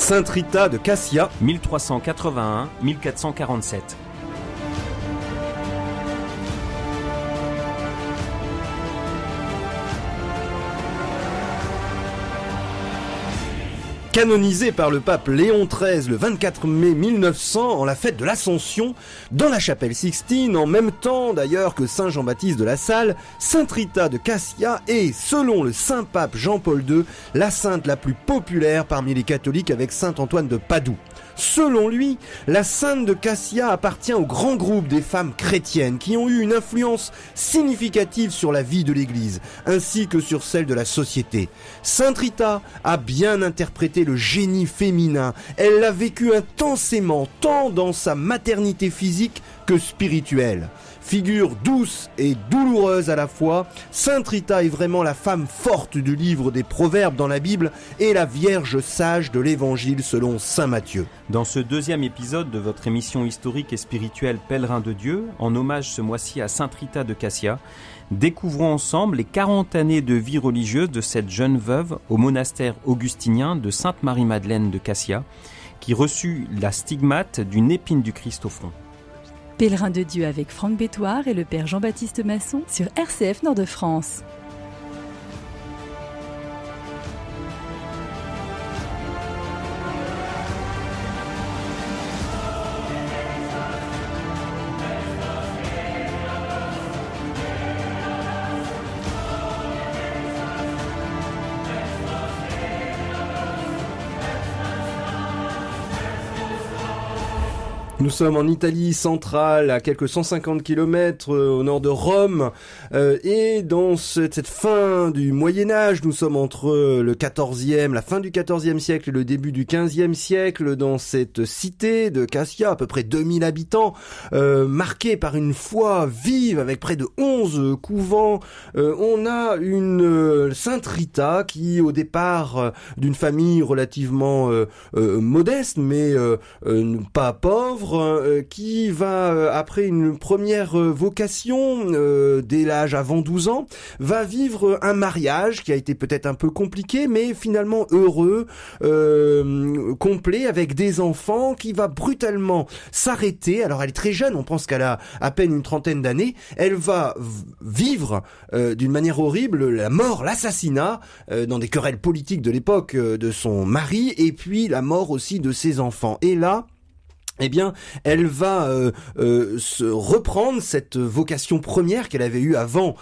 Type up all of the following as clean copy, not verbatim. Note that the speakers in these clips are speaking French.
Sainte Rita de Cassia, 1381-1447. canonisée par le pape Léon XIII le 24 mai 1900 en la fête de l'Ascension dans la chapelle Sixtine, en même temps d'ailleurs que Saint Jean-Baptiste de la Salle. Sainte Rita de Cassia est, selon le saint pape Jean-Paul II, la sainte la plus populaire parmi les catholiques avec saint Antoine de Padoue. Selon lui, la sainte de Cassia appartient au grand groupe des femmes chrétiennes qui ont eu une influence significative sur la vie de l'Église, ainsi que sur celle de la société. Sainte Rita a bien interprété le génie féminin. Elle l'a vécu intensément, tant dans sa maternité physique que spirituelle. Figure douce et douloureuse à la fois, Sainte Rita est vraiment la femme forte du livre des Proverbes dans la Bible et la vierge sage de l'Évangile selon saint Matthieu. Dans ce deuxième épisode de votre émission historique et spirituelle Pèlerin de Dieu, en hommage ce mois-ci à Sainte Rita de Cassia, découvrons ensemble les 40 années de vie religieuse de cette jeune veuve au monastère augustinien de Sainte-Marie-Madeleine de Cassia, qui reçut la stigmate d'une épine du Christ au front. Pèlerin de Dieu avec Franck Bétoir et le père Jean-Baptiste Masson sur RCF Nord-de-France. Nous sommes en Italie centrale, à quelques 150 km au nord de Rome, et dans cette fin du Moyen-Âge, nous sommes entre la fin du XIVe siècle et le début du XVe siècle, dans cette cité de Cassia, à peu près 2000 habitants, marquée par une foi vive, avec près de 11 couvents. On a une Sainte Rita qui, au départ, d'une famille relativement modeste, mais pas pauvre, qui va, après une première vocation, dès l'âge avant 12 ans, va vivre un mariage qui a été peut-être un peu compliqué, mais finalement heureux, complet, avec des enfants, qui va brutalement s'arrêter. Alors elle est très jeune, on pense qu'elle a à peine une trentaine d'années. Elle va vivre d'une manière horrible la mort, l'assassinat, dans des querelles politiques de l'époque, de son mari, et puis la mort aussi de ses enfants. Et là, eh bien, elle va se reprendre cette vocation première qu'elle avait eue avant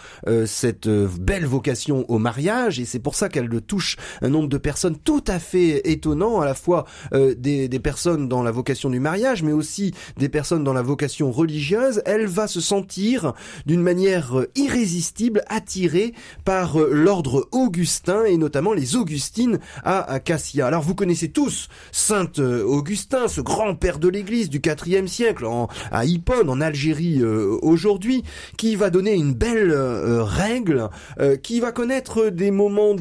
cette belle vocation au mariage, et c'est pour ça qu'elle touche un nombre de personnes tout à fait étonnant, à la fois des personnes dans la vocation du mariage, mais aussi des personnes dans la vocation religieuse. Elle va se sentir d'une manière irrésistible attirée par l'ordre augustin, et notamment les Augustines à Cassia. Alors vous connaissez tous Saint Augustin, ce grand père de l'Église du IVe siècle, à Hippone, en Algérie aujourd'hui, qui va donner une belle règle, qui va connaître des moments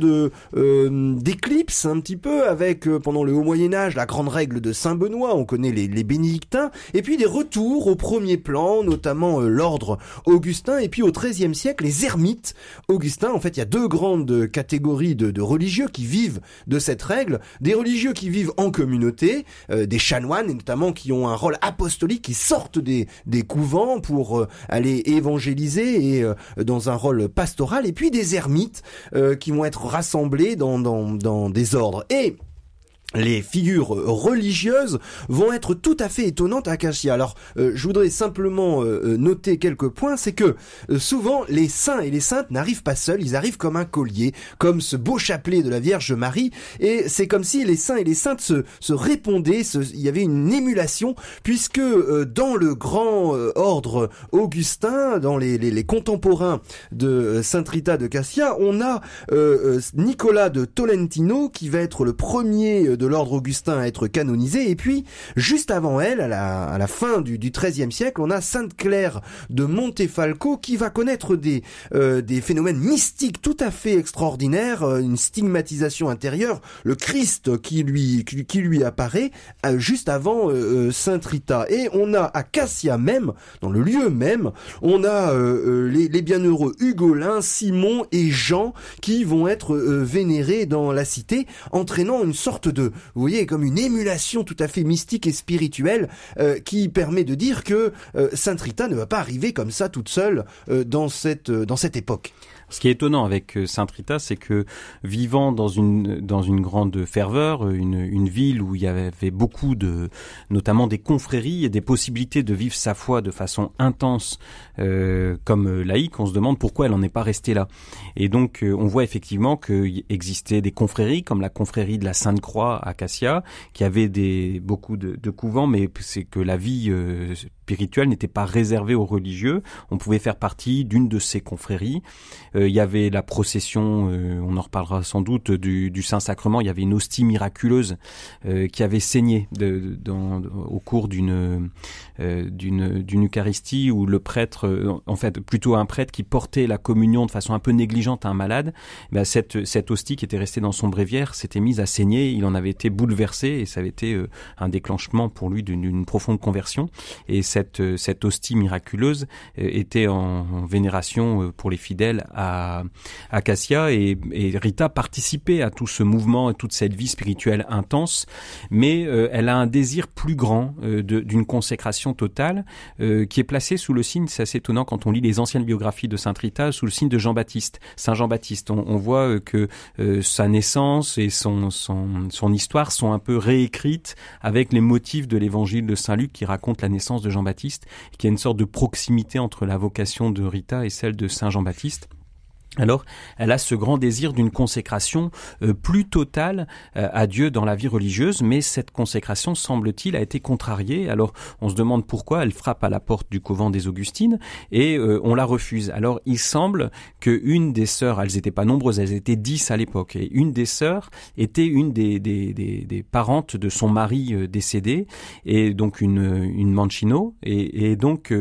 d'éclipse un petit peu, avec pendant le Haut Moyen-Âge la grande règle de Saint Benoît, on connaît les bénédictins, et puis des retours au premier plan, notamment l'ordre augustin, et puis au XIIIe siècle les ermites augustins. En fait, il y a deux grandes catégories de religieux qui vivent de cette règle: des religieux qui vivent en communauté, des chanoines, et notamment qui ont un rôle apostolique, qui sortent des couvents pour aller évangéliser, et dans un rôle pastoral, et puis des ermites qui vont être rassemblés dans des ordres. Et les figures religieuses vont être tout à fait étonnantes à Cassia. Alors, je voudrais simplement noter quelques points. C'est que souvent, les saints et les saintes n'arrivent pas seuls, ils arrivent comme un collier, comme ce beau chapelet de la Vierge Marie, et c'est comme si les saints et les saintes se répondaient, il y avait une émulation, puisque dans le grand ordre augustin, dans les contemporains de Sainte Rita de Cassia, on a Nicolas de Tolentino, qui va être le premier de l'ordre augustin à être canonisé, et puis juste avant elle, à la fin du XIIIe siècle, on a Sainte Claire de Montefalco, qui va connaître des phénomènes mystiques tout à fait extraordinaires, une stigmatisation intérieure, le Christ qui lui apparaît juste avant Sainte Rita. Et on a à Cassia même, dans le lieu même, on a les bienheureux Hugolin, Simon et Jean qui vont être vénérés dans la cité, entraînant une sorte de vous voyez, comme une émulation tout à fait mystique et spirituelle qui permet de dire que Sainte Rita ne va pas arriver comme ça toute seule dans cette époque. Ce qui est étonnant avec Sainte Rita, c'est que vivant dans une grande ferveur, une ville où il y avait beaucoup notamment des confréries et des possibilités de vivre sa foi de façon intense comme laïque, on se demande pourquoi elle n'en est pas restée là. Et donc on voit effectivement qu'il existait des confréries comme la confrérie de la Sainte-Croix à Cassia, qui avait beaucoup de couvents, mais c'est que la vie spirituelle n'était pas réservée aux religieux. On pouvait faire partie d'une de ces confréries. Il y avait la procession, on en reparlera sans doute, du Saint-Sacrement. Il y avait une hostie miraculeuse qui avait saigné au cours d'une Eucharistie où le prêtre, en fait plutôt un prêtre qui portait la communion de façon un peu négligente à un malade. Ben cette hostie qui était restée dans son bréviaire s'était mise à saigner. Il en avait été bouleversé et ça avait été un déclenchement pour lui d'une profonde conversion. Et cette hostie miraculeuse était en vénération pour les fidèles à Cassia et Rita participait à tout ce mouvement et toute cette vie spirituelle intense, mais elle a un désir plus grand d'une consécration totale qui est placée sous le signe, c'est assez étonnant quand on lit les anciennes biographies de Sainte Rita, sous le signe de Jean-Baptiste, Saint Jean-Baptiste. On voit que sa naissance et son histoire sont un peu réécrites avec les motifs de l'évangile de Saint Luc qui raconte la naissance de Jean-Baptiste, qui a une sorte de proximité entre la vocation de Rita et celle de Saint Jean-Baptiste. Alors, elle a ce grand désir d'une consécration plus totale à Dieu dans la vie religieuse, mais cette consécration, semble-t-il, a été contrariée. Alors, on se demande pourquoi. Elle frappe à la porte du couvent des Augustines et on la refuse. Alors, il semble qu'une des sœurs, elles n'étaient pas nombreuses, elles étaient 10 à l'époque, et une des sœurs était une des parentes de son mari décédé, et donc une Mancino, et donc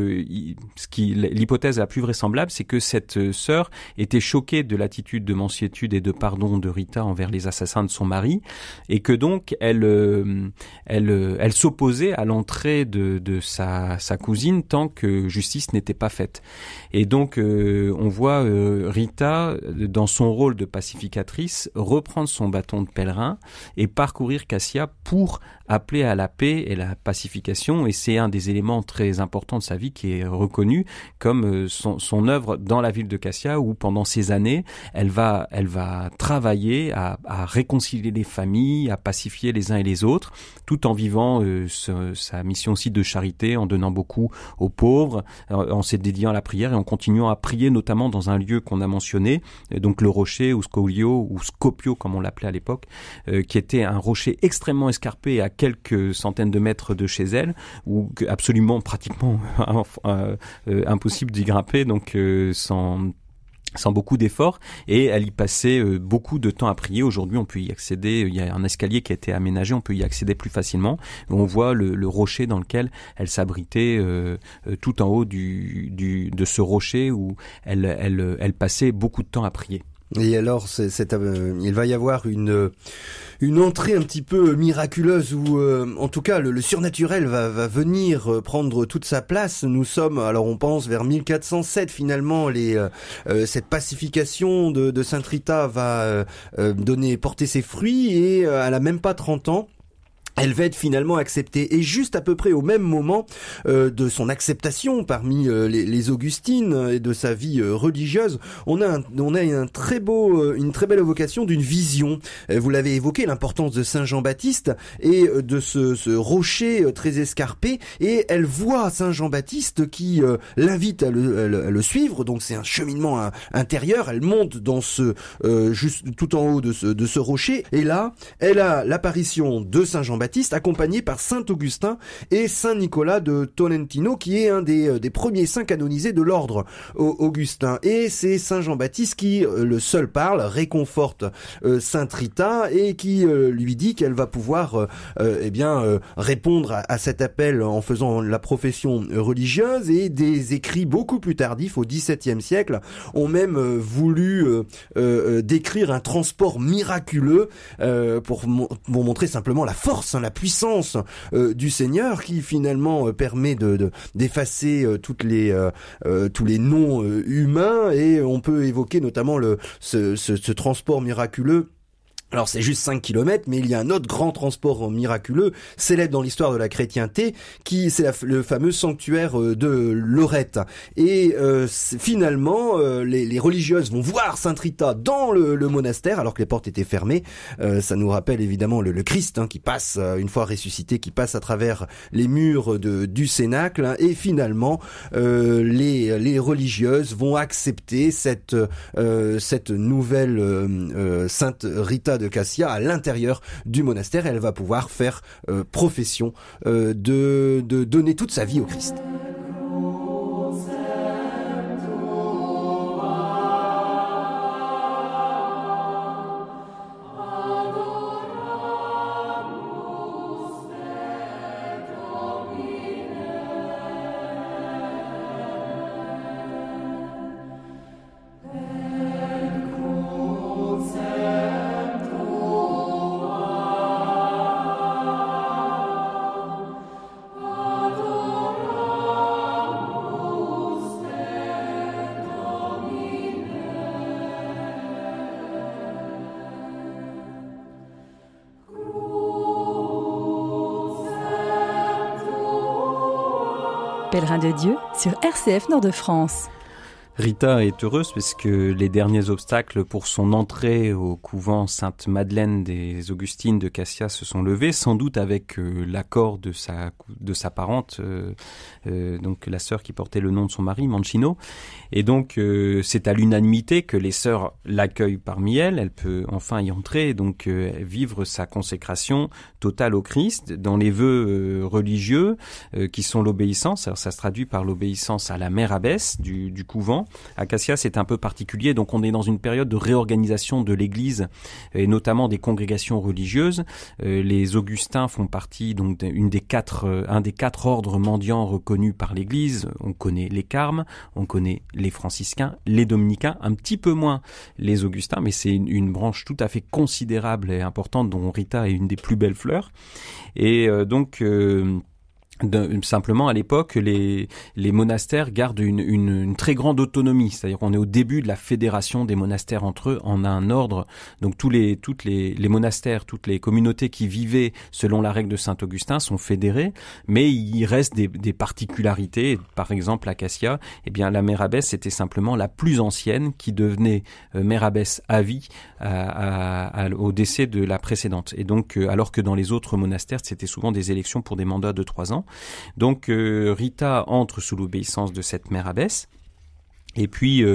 l'hypothèse la plus vraisemblable, c'est que cette sœur était choquée de l'attitude de mansuétude et de pardon de Rita envers les assassins de son mari, et que donc elle s'opposait à l'entrée de sa cousine tant que justice n'était pas faite. Et donc on voit Rita, dans son rôle de pacificatrice, reprendre son bâton de pèlerin et parcourir Cassia pour appeler à la paix et la pacification, et c'est un des éléments très importants de sa vie qui est reconnu comme son œuvre dans la ville de Cassia, où pendant ces années, elle va travailler à réconcilier les familles, à pacifier les uns et les autres, tout en vivant sa mission aussi de charité, en donnant beaucoup aux pauvres, en se dédiant à la prière et en continuant à prier, notamment dans un lieu qu'on a mentionné, donc le rocher, ou Scoglio, ou Scopio comme on l'appelait à l'époque, qui était un rocher extrêmement escarpé à quelques centaines de mètres de chez elle, où absolument pratiquement impossible d'y grimper, donc sans beaucoup d'efforts, et elle y passait beaucoup de temps à prier. Aujourd'hui, on peut y accéder, il y a un escalier qui a été aménagé, on peut y accéder plus facilement. On voit le rocher dans lequel elle s'abritait tout en haut de ce rocher où elle passait beaucoup de temps à prier. Et alors, il va y avoir une entrée un petit peu miraculeuse où, en tout cas, le surnaturel va venir prendre toute sa place. Nous sommes, alors on pense vers 1407 finalement, cette pacification de Sainte Rita va porter ses fruits, et elle a même pas 30 ans. Elle va être finalement acceptée, et juste à peu près au même moment de son acceptation parmi les Augustines et de sa vie religieuse, on a une très belle évocation d'une vision. Vous l'avez évoqué, l'importance de Saint Jean-Baptiste et de ce rocher très escarpé, et elle voit Saint Jean-Baptiste qui l'invite à le suivre. Donc c'est un cheminement intérieur. Elle monte dans juste tout en haut de ce rocher, et là, elle a l'apparition de Saint Jean-Baptiste, accompagné par Saint Augustin et Saint Nicolas de Tolentino, qui est un des premiers saints canonisés de l'ordre augustin. Et c'est Saint Jean-Baptiste qui, le seul parle, réconforte Sainte Rita, et qui lui dit qu'elle va pouvoir répondre à cet appel en faisant la profession religieuse. Et des écrits beaucoup plus tardifs, au XVIIe siècle, ont même voulu décrire un transport miraculeux pour montrer simplement la force, la puissance du Seigneur, qui finalement permet d'effacer tous les noms humains. Et on peut évoquer notamment ce transport miraculeux Alors c'est juste 5 kilomètres, mais il y a un autre grand transport miraculeux, célèbre dans l'histoire de la chrétienté, qui c'est le fameux sanctuaire de Lorette. Et finalement, les religieuses vont voir Sainte Rita dans le monastère, alors que les portes étaient fermées. Ça nous rappelle évidemment le Christ qui passe, une fois ressuscité, qui passe à travers les murs du cénacle. Et finalement, les religieuses vont accepter cette nouvelle Sainte Rita de Cassia à l'intérieur du monastère. Elle va pouvoir faire profession de donner toute sa vie au Christ. Pèlerin de Dieu sur RCF Nord-de-France. Rita est heureuse parce que les derniers obstacles pour son entrée au couvent Sainte-Madeleine des Augustines de Cassia se sont levés, sans doute avec l'accord de sa parente, donc la sœur qui portait le nom de son mari, Mancino. Et donc c'est à l'unanimité que les sœurs l'accueillent parmi elles. Elle peut enfin y entrer et donc vivre sa consécration totale au Christ dans les vœux religieux qui sont l'obéissance. Alors ça se traduit par l'obéissance à la mère abbesse du couvent. À Cassia, c'est un peu particulier, donc on est dans une période de réorganisation de l'Église et notamment des congrégations religieuses. Les Augustins font partie donc un des quatre ordres mendiants reconnus par l'Église. On connaît les Carmes, on connaît les franciscains, les dominicains, un petit peu moins les Augustins, mais c'est une branche tout à fait considérable et importante dont Rita est une des plus belles fleurs. Et simplement à l'époque les monastères gardent une très grande autonomie, c'est-à-dire qu'on est au début de la fédération des monastères entre eux en un ordre, donc toutes les monastères, toutes les communautés qui vivaient selon la règle de Saint-Augustin sont fédérées, mais il reste des particularités. Par exemple à Cassia, eh bien la mère abbesse était simplement la plus ancienne qui devenait mère abbesse à vie au décès de la précédente, et donc alors que dans les autres monastères c'était souvent des élections pour des mandats de 3 ans. Donc Rita entre sous l'obéissance de cette mère abbesse. Et puis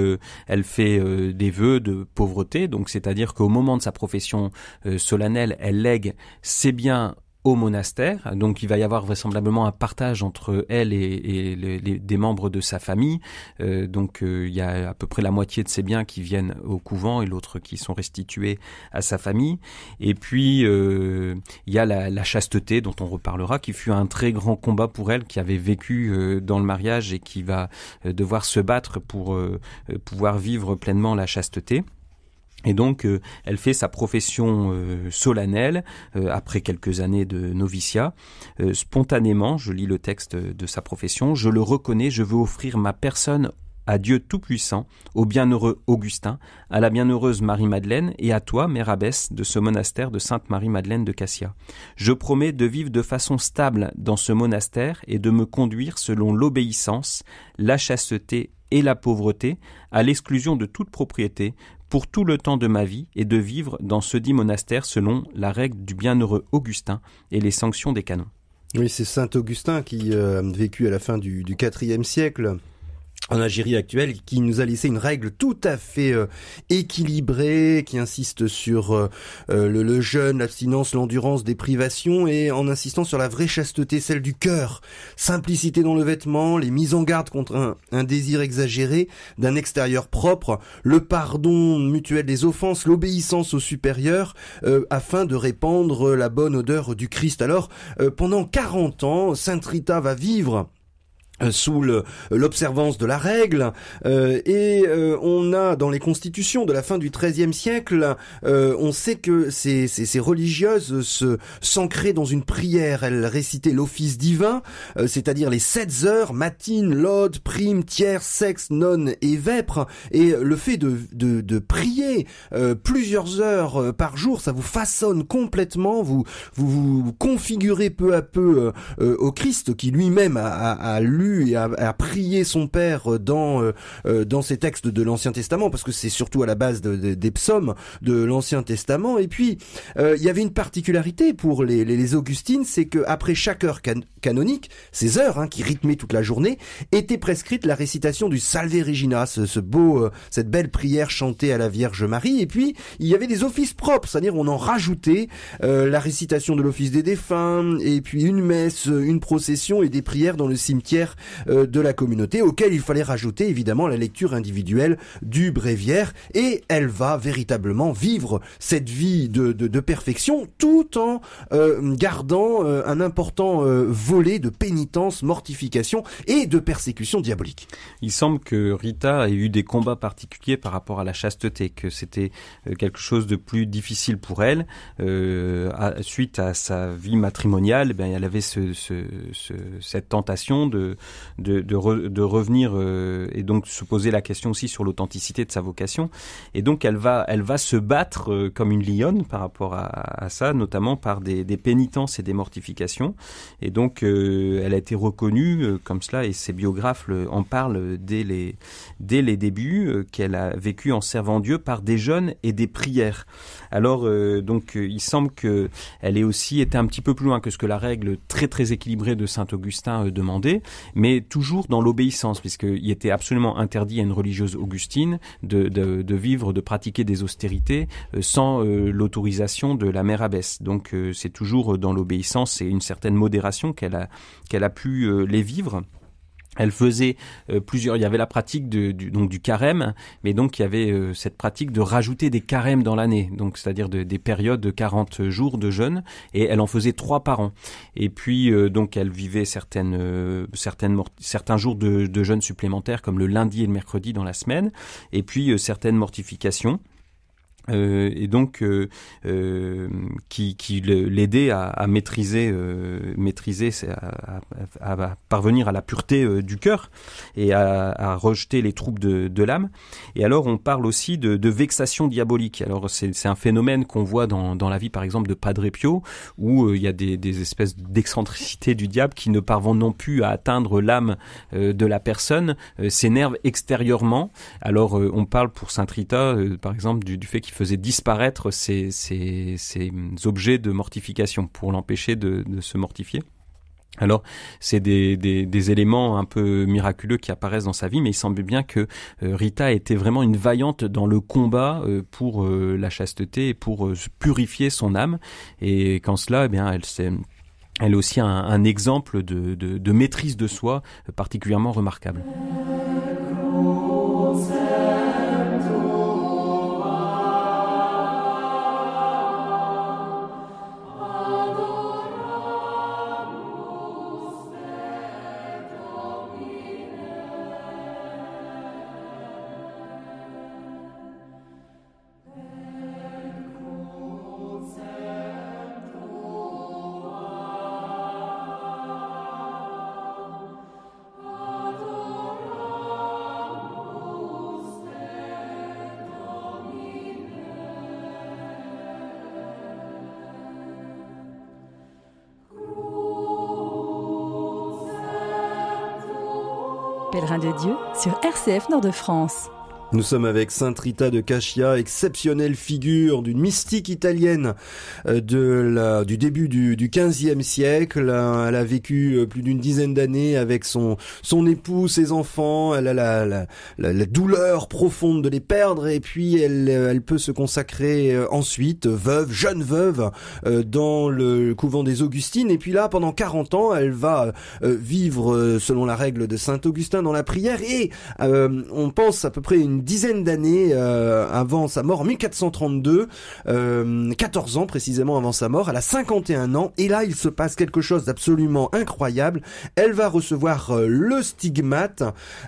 elle fait des vœux de pauvreté, donc c'est-à-dire qu'au moment de sa profession solennelle, elle lègue ses biens au monastère, donc il va y avoir vraisemblablement un partage entre elle et des membres de sa famille, donc il y a à peu près la moitié de ses biens qui viennent au couvent et l'autre qui sont restitués à sa famille. Et puis il y a la chasteté dont on reparlera, qui fut un très grand combat pour elle, qui avait vécu dans le mariage et qui va devoir se battre pour pouvoir vivre pleinement la chasteté. Et donc, elle fait sa profession solennelle après quelques années de noviciat. Spontanément, je lis le texte de sa profession, « Je le reconnais, je veux offrir ma personne à Dieu Tout-Puissant, au bienheureux Augustin, à la bienheureuse Marie-Madeleine et à toi, mère abbesse de ce monastère de Sainte-Marie-Madeleine de Cassia. Je promets de vivre de façon stable dans ce monastère et de me conduire selon l'obéissance, la chasteté et la pauvreté, à l'exclusion de toute propriété, pour tout le temps de ma vie, et de vivre dans ce dit monastère selon la règle du bienheureux Augustin et les sanctions des canons. » Oui, c'est saint Augustin qui a vécu à la fin du IVe siècle en Algérie actuelle, qui nous a laissé une règle tout à fait équilibrée, qui insiste sur le jeûne, l'abstinence, l'endurance des privations, et en insistant sur la vraie chasteté, celle du cœur, simplicité dans le vêtement, les mises en garde contre un désir exagéré d'un extérieur propre, le pardon mutuel des offenses, l'obéissance au supérieur, afin de répandre la bonne odeur du Christ. Alors, pendant 40 ans, Sainte Rita va vivre sous l'observance de la règle, et on a dans les constitutions de la fin du XIIIe siècle, on sait que ces religieuses s'ancraient dans une prière. Elles récitaient l'office divin, c'est-à-dire les 7 heures, matines, laudes, primes, tierces, sextes, nonnes et vêpres, et le fait de prier plusieurs heures par jour, ça vous façonne complètement, vous configurez peu à peu au Christ, qui lui-même a lu et a prié son Père dans ces textes de l'Ancien Testament, parce que c'est surtout à la base des psaumes de l'Ancien Testament. Et puis il y avait une particularité pour les Augustines, c'est que après chaque heure canonique, ces heures qui rythmaient toute la journée, était prescrite la récitation du Salve Regina, cette belle prière chantée à la Vierge Marie. Et puis il y avait des offices propres, c'est-à-dire on en rajoutait la récitation de l'office des défunts, et puis une messe, une procession et des prières dans le cimetière de la communauté, auquel il fallait rajouter évidemment la lecture individuelle du bréviaire. Et elle va véritablement vivre cette vie de perfection, tout en gardant un important volet de pénitence, mortification et de persécution diabolique. Il semble que Rita ait eu des combats particuliers par rapport à la chasteté, que c'était quelque chose de plus difficile pour elle. Suite à sa vie matrimoniale, elle avait cette tentation de revenir et donc se poser la question aussi sur l'authenticité de sa vocation. Et donc elle va se battre comme une lionne par rapport à ça, notamment par des pénitences et des mortifications. Et donc elle a été reconnue comme cela, et ses biographes en parlent dès les débuts, qu'elle a vécu en servant Dieu par des jeûnes et des prières. Alors donc il semble que elle ait aussi été un petit peu plus loin que ce que la règle très très équilibrée de saint Augustin demandait, mais toujours dans l'obéissance, puisqu'il était absolument interdit à une religieuse augustine de vivre, de pratiquer des austérités sans l'autorisation de la mère abbesse. Donc c'est toujours dans l'obéissance et une certaine modération qu'elle a pu les vivre. Elle faisait il y avait la pratique du carême, mais donc il y avait cette pratique de rajouter des carèmes dans l'année, donc c'est-à-dire des périodes de 40 jours de jeûne, et elle en faisait 3 par an. Et puis donc elle vivait certains jours de jeûne supplémentaires, comme le lundi et le mercredi dans la semaine, et puis certaines mortifications. Et donc qui l'aidait à maîtriser à parvenir à la pureté du cœur et à rejeter les troubles de l'âme. Et alors on parle aussi de vexation diabolique. Alors c'est un phénomène qu'on voit dans la vie par exemple de Padre Pio, où il y a des espèces d'excentricité du diable qui ne parvient non plus à atteindre l'âme de la personne, s'énerve extérieurement. Alors on parle pour sainte Rita par exemple du fait qu'il faisait disparaître ces objets de mortification pour l'empêcher de se mortifier. Alors, c'est des éléments un peu miraculeux qui apparaissent dans sa vie, mais il semble bien que Rita était vraiment une vaillante dans le combat pour la chasteté et pour purifier son âme. Et qu'en cela, elle est aussi un exemple de maîtrise de soi particulièrement remarquable. Pèlerin de Dieu sur RCF Nord-de-France. Nous sommes avec sainte Rita de Cascia, exceptionnelle figure d'une mystique italienne du début du XVe siècle. Elle a vécu plus d'une dizaine d'années avec son époux, ses enfants. Elle a la douleur profonde de les perdre, et puis elle peut se consacrer ensuite, jeune veuve, dans le couvent des Augustines. Et puis là, pendant 40 ans, elle va vivre selon la règle de saint Augustin dans la prière, et on pense à peu près une une dizaine d'années avant sa mort, en 1432, 14 ans précisément avant sa mort. Elle a 51 ans et là il se passe quelque chose d'absolument incroyable. Elle va recevoir le stigmate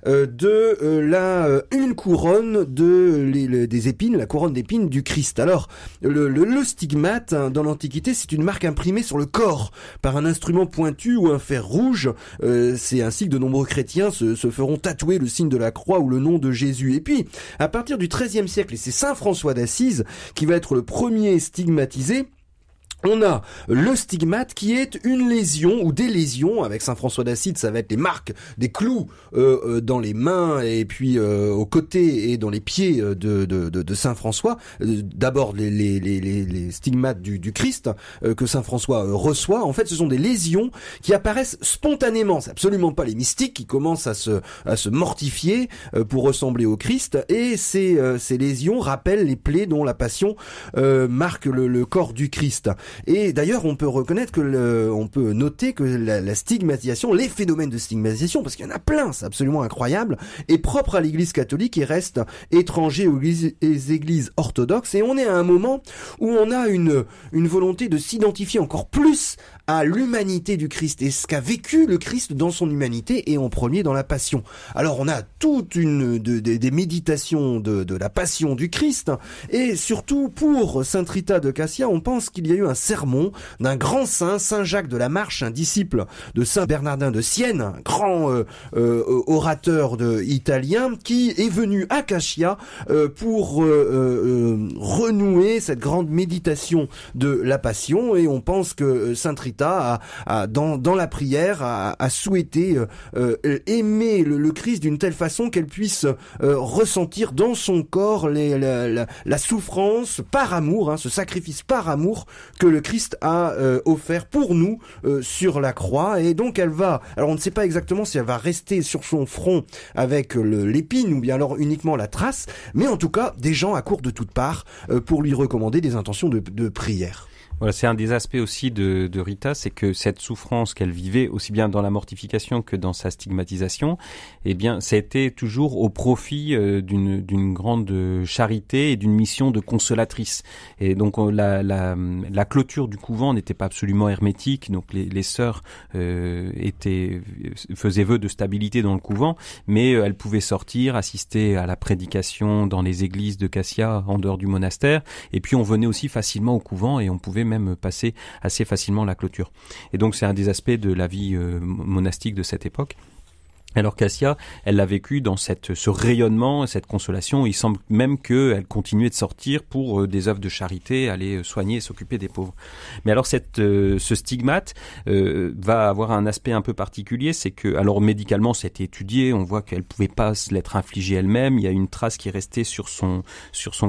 une couronne des épines, la couronne d'épines du Christ. Alors le stigmate dans l'Antiquité, c'est une marque imprimée sur le corps par un instrument pointu ou un fer rouge. C'est ainsi que de nombreux chrétiens se feront tatouer le signe de la croix ou le nom de Jésus. Et puis, à partir du XIIIe siècle, et c'est Saint François d'Assise qui va être le premier stigmatisé, on a le stigmate qui est une lésion ou des lésions. Avec Saint François d'Assise, ça va être les marques des clous dans les mains et puis aux côtés et dans les pieds de Saint François. D'abord les stigmates du Christ que Saint François reçoit. En fait, ce sont des lésions qui apparaissent spontanément. C'est absolument pas les mystiques qui commencent à se mortifier pour ressembler au Christ. Et ces lésions rappellent les plaies dont la passion marque le corps du Christ. Et d'ailleurs, on peut noter que la stigmatisation, les phénomènes de stigmatisation, parce qu'il y en a plein, c'est absolument incroyable, est propre à l'Église catholique et reste étranger aux églises orthodoxes. Et on est à un moment où on a une volonté de s'identifier encore plus à l'humanité du Christ et ce qu'a vécu le Christ dans son humanité et en premier dans la passion. Alors on a toute des méditations de la passion du Christ et surtout pour Sainte Rita de Cassia, on pense qu'il y a eu un sermon d'un grand saint, Saint Jacques de la Marche, un disciple de Saint Bernardin de Sienne, un grand orateur italien qui est venu à Cassia pour renouer cette grande méditation de la passion et on pense que Sainte Rita dans la prière a souhaité aimer le Christ d'une telle façon qu'elle puisse ressentir dans son corps la souffrance par amour, ce sacrifice par amour que le Christ a offert pour nous sur la croix. Et donc alors on ne sait pas exactement si elle va rester sur son front avec l'épine ou bien alors uniquement la trace, mais en tout cas des gens accourent de toutes parts pour lui recommander des intentions de prière. Voilà, c'est un des aspects aussi de Rita, c'est que cette souffrance qu'elle vivait, aussi bien dans la mortification que dans sa stigmatisation, eh bien, ça a été toujours au profit d'une grande charité et d'une mission de consolatrice. Et donc, la clôture du couvent n'était pas absolument hermétique, donc les sœurs faisaient vœu de stabilité dans le couvent, mais elles pouvaient sortir, assister à la prédication dans les églises de Cassia, en dehors du monastère, et puis on venait aussi facilement au couvent et on pouvait même passer assez facilement la clôture. Et donc c'est un des aspects de la vie monastique de cette époque. Alors Cassia, elle l'a vécu dans ce rayonnement, cette consolation. Il semble même qu'elle continuait de sortir pour des œuvres de charité, aller soigner et s'occuper des pauvres. Mais alors ce stigmate va avoir un aspect un peu particulier, c'est que, alors médicalement c'est étudié, on voit qu'elle pouvait pas se l'être infligée elle-même. Il y a une trace qui est restée sur son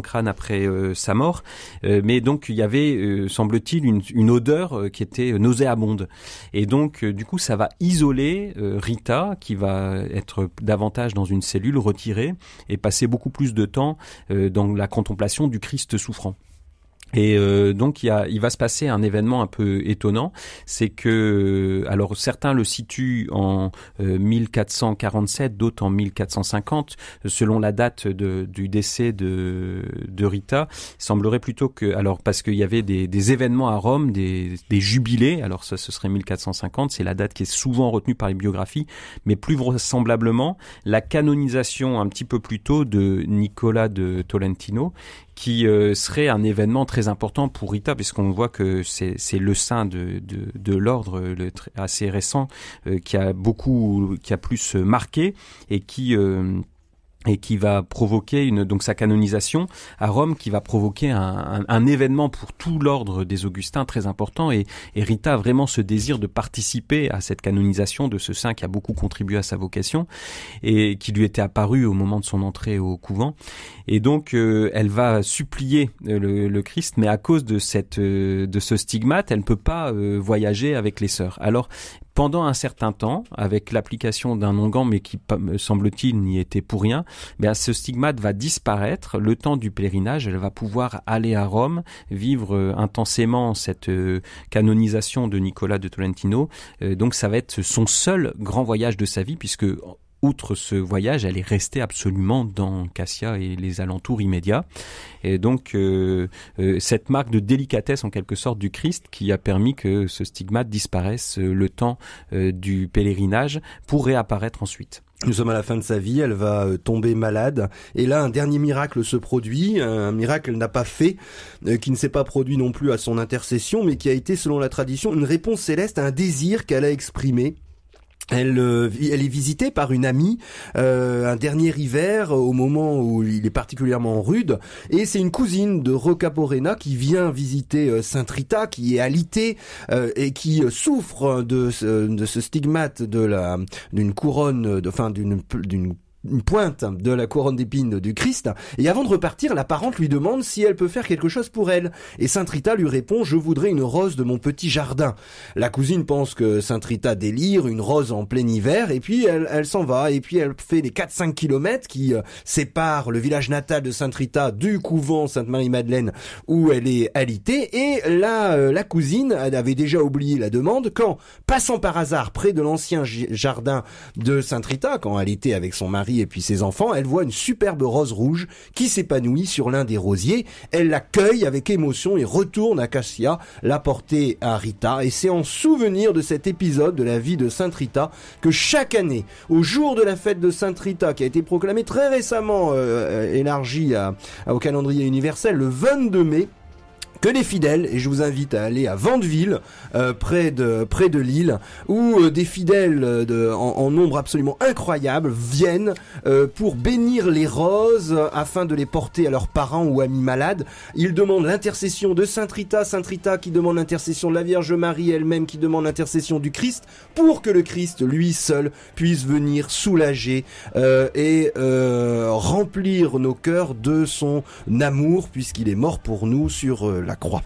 crâne après sa mort. Mais donc il y avait, semble-t-il, une odeur qui était nauséabonde. Et donc du coup ça va isoler Rita, qui va être davantage dans une cellule retirée et passer beaucoup plus de temps dans la contemplation du Christ souffrant. Et donc il va se passer un événement un peu étonnant, c'est que alors certains le situent en 1447, d'autres en 1450, selon la date du décès de Rita. Il semblerait plutôt que, alors parce qu'il y avait des événements à Rome, des jubilés, alors ça ce serait 1450, c'est la date qui est souvent retenue par les biographies, mais plus vraisemblablement la canonisation un petit peu plus tôt de Nicolas de Tolentino, qui serait un événement très important pour Rita, puisqu'on voit que c'est le saint de l'ordre assez récent qui a plus marqué et qui va provoquer donc sa canonisation à Rome, qui va provoquer un événement pour tout l'ordre des Augustins très important, et Rita a vraiment ce désir de participer à cette canonisation de ce saint qui a beaucoup contribué à sa vocation et qui lui était apparu au moment de son entrée au couvent. Et donc elle va supplier le Christ, mais à cause de ce stigmate, elle ne peut pas voyager avec les sœurs. Alors pendant un certain temps, avec l'application d'un onguent, mais qui, semble-t-il, n'y était pour rien, ce stigmate va disparaître. Le temps du pèlerinage, elle va pouvoir aller à Rome, vivre intensément cette canonisation de Nicolas de Tolentino. Donc ça va être son seul grand voyage de sa vie, puisque outre ce voyage, elle est restée absolument dans Cassia et les alentours immédiats. Et donc, cette marque de délicatesse, en quelque sorte, du Christ, qui a permis que ce stigmate disparaisse le temps du pèlerinage pour réapparaître ensuite. Nous sommes à la fin de sa vie, elle va tomber malade, et là un dernier miracle se produit, un miracle qu'elle n'a pas fait, qui ne s'est pas produit non plus à son intercession, mais qui a été, selon la tradition, une réponse céleste à un désir qu'elle a exprimé. Elle est visitée par une amie un dernier hiver au moment où il est particulièrement rude, et c'est une cousine de Rocca Morena qui vient visiter Sainte Rita, qui est alitée et qui souffre de ce stigmate d'une couronne, d'une pointe de la couronne d'épines du Christ, et avant de repartir, la parente lui demande si elle peut faire quelque chose pour elle, et Sainte Rita lui répond: je voudrais une rose de mon petit jardin. La cousine pense que Sainte Rita délire, une rose en plein hiver, et puis elle s'en va, et puis elle fait les 4-5 kilomètres qui séparent le village natal de Sainte Rita du couvent Sainte-Marie-Madeleine où elle est alitée, et là la cousine avait déjà oublié la demande quand, passant par hasard près de l'ancien jardin de Sainte Rita, quand elle était avec son mari et puis ses enfants, elle voit une superbe rose rouge qui s'épanouit sur l'un des rosiers. Elle l'accueille avec émotion et retourne à Cassia, la porter à Rita. Et c'est en souvenir de cet épisode de la vie de Sainte Rita que chaque année, au jour de la fête de Sainte Rita, qui a été proclamée très récemment, élargie au calendrier universel, le 22 mai, que les fidèles, et je vous invite à aller à Vandeville, près de Lille, où des fidèles en nombre absolument incroyable viennent pour bénir les roses afin de les porter à leurs parents ou amis malades. Ils demandent l'intercession de Sainte Rita qui demande l'intercession de la Vierge Marie elle-même, qui demande l'intercession du Christ, pour que le Christ, lui seul, puisse venir soulager et remplir nos cœurs de son amour, puisqu'il est mort pour nous sur la croix.